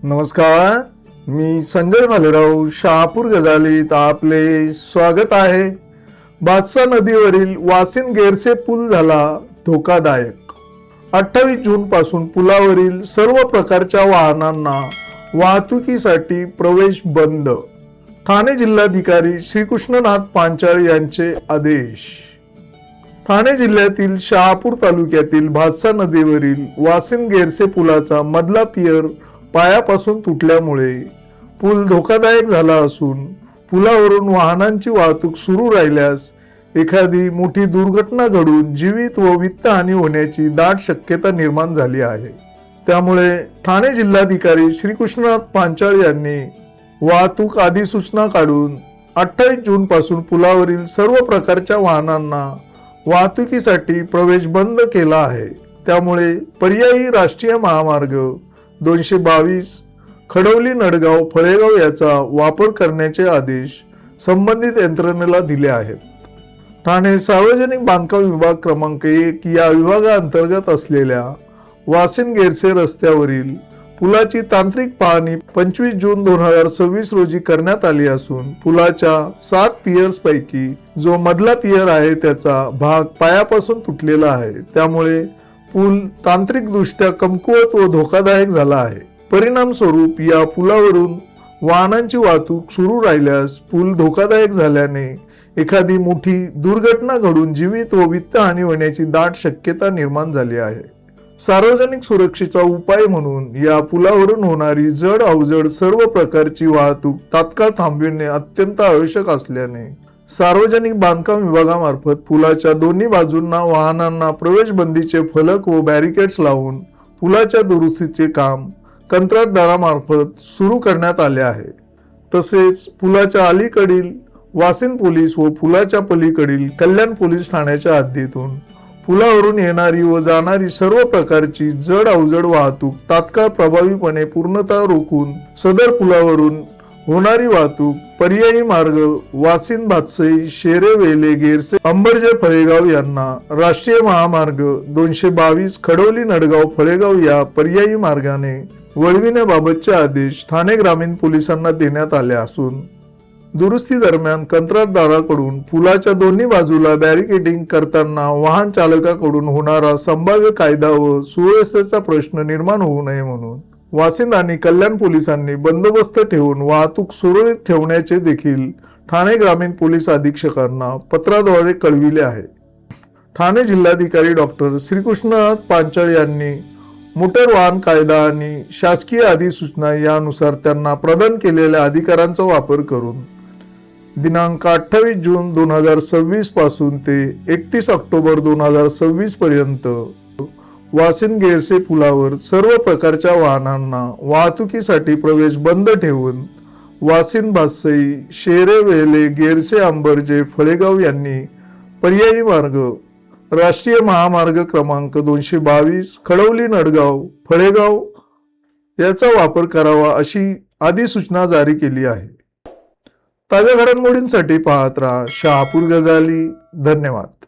नमस्कार, मी संजय भालेराव शहापूर गजालीत आपले स्वागत आहे। भातसा नदीवरील वासिन गेरसे पूल झाला धोकादायक। 28 जून पासून पुलावरील सर्व प्रकारच्या वाहनांना वाहतुकीसाठी प्रवेश बंद। ठाणे जिल्हाधिकारी श्रीकृष्णनाथ पांचाळ यांचे आदेश। ठाणे जिल्ह्यातील शहापूर तालुक्यातील भातसा नदीवरील वासिन गेरसे पुलाचा मधला पियर पायापासून तुटल्यामुळे पूल धोकादायक झाला असून पुलावरून वाहनांची वाहतूक सुरू राहिल्यास एखादी मोठी दुर्घटना घडून जीवित व वित्तहानी होण्याची दाट शक्यता निर्माण झाली आहे। त्यामुळे ठाणे जिल्हाधिकारी श्रीकृष्णनाथ पांचाळ यांनी वाहतूक अधिसूचना काढून 28 जून पासून पुलावरील सर्व प्रकारच्या वाहनांना वाहतुकीसाठी प्रवेश बंद केला आहे। त्यामुळे पर्यायी राष्ट्रीय महामार्ग 222 खडवली नडगाव फळेगाव याचा वापर करण्याचे आदेश संबंधित यंत्रणेला दिले आहेत। ठाणे सार्वजनिक बांधकाम विभाग क्रमांक 1 या विभागाअंतर्गत असलेल्या वासिन गेरसे रस्त्यावरील पुलाची तांत्रिक पाहणी 25 जून 2026 रोजी करण्यात आली असून पुलाच्या 7 पियर्स पैकी जो मधला पियर आहे त्याचा भाग पायापासून तुटलेला आहे। त्यामुळे पूल तांत्रिकदृष्ट्या कमकुवत व धोकादायक झाला आहे। परिणाम स्वरूप या पुलावरून वाहनांची वाहतूक सुरू राहिल्यास पूल धोकादायक झाल्याने एखादी मोठी दुर्घटना घडून जीवित व वित्तहानी होण्याची दाट शक्यता निर्माण झाली आहे। सार्वजनिक सुरक्षेचा उपाय म्हणून या पुलावरून होणारी जड अवजड सर्व प्रकारची वाहतूक तात्काळ थांबविणे अत्यंत आवश्यक असल्याने सार्वजनिक बांधकाम विभागामार्फत पुलाच्या दोन्ही बाजूंना वाहनांना प्रवेशबंदीचे फलक व बॅरिकेड्स लावून पुलाच्या दुरुस्तीचे काम कंत्राटदारामार्फत सुरू करण्यात आले आहे। तसेच पुलाच्या अलीकडील वासिन पोलीस व पुलाच्या पलीकडील कल्याण पोलीस ठाण्याच्या हद्दीतून पुलावरून येणारी व जाणारी सर्व प्रकारची जड अवजड वाहतूक तात्काळ प्रभावीपणे पूर्णतः रोखून सदर पुलावरून होणारी वाहतूक पर्यायी मार्ग वासिन भातसई शेरे वेले गेरसे अंबरजे फळेगाव यांना राष्ट्रीय महामार्ग 222 खडवली नडगाव फळेगाव या पर्यायी मार्गाने वळविण्याबाबतचे आदेश ठाणे ग्रामीण पोलिसांना देण्यात आले असून दुरुस्ती दरम्यान कंत्राटदाराकडून पुलाच्या दोन्ही बाजूला बॅरिकेडिंग करताना वाहन चालकाकडून होणारा संभाव्य कायदा व सुव्यवस्थेचा प्रश्न निर्माण होऊ नये म्हणून वासिन आणि कल्याण पोलिसांनी बंदोबस्त ठेवून वाहतूक सुरळीत ठेवण्याचे देखील ठाणे ग्रामीण पोलीस अधीक्षकांना पत्राद्वारे कळविले आहे। ठाणे जिल्हाधिकारी डॉक्टर श्रीकृष्णनाथ पांचाळ यांनी मोटर वाहन कायदा आणि शासकीय अधिसूचना यानुसार त्यांना प्रदान केलेल्या अधिकारांचा वापर करून दिनांक 28 जून 2026 पासून ते 31 ऑक्टोबर 2026 पर्यंत वासिन गेरसे पुलावर सर्व प्रकारच्या वाहनांना वाहतुकीसाठी प्रवेश बंद ठेवून वासिन भातसई शेरे वेले गेरसे अंबरजे फळेगाव यांनी पर्यायी मार्ग राष्ट्रीय महामार्ग क्रमांक 222 खडवली नडगाव फळेगाव याचा वापर करावा अशी अधिसूचना जारी केली आहे। ताज्या घडामोडींसाठी पाहत राहा शहापूर गजाली। धन्यवाद।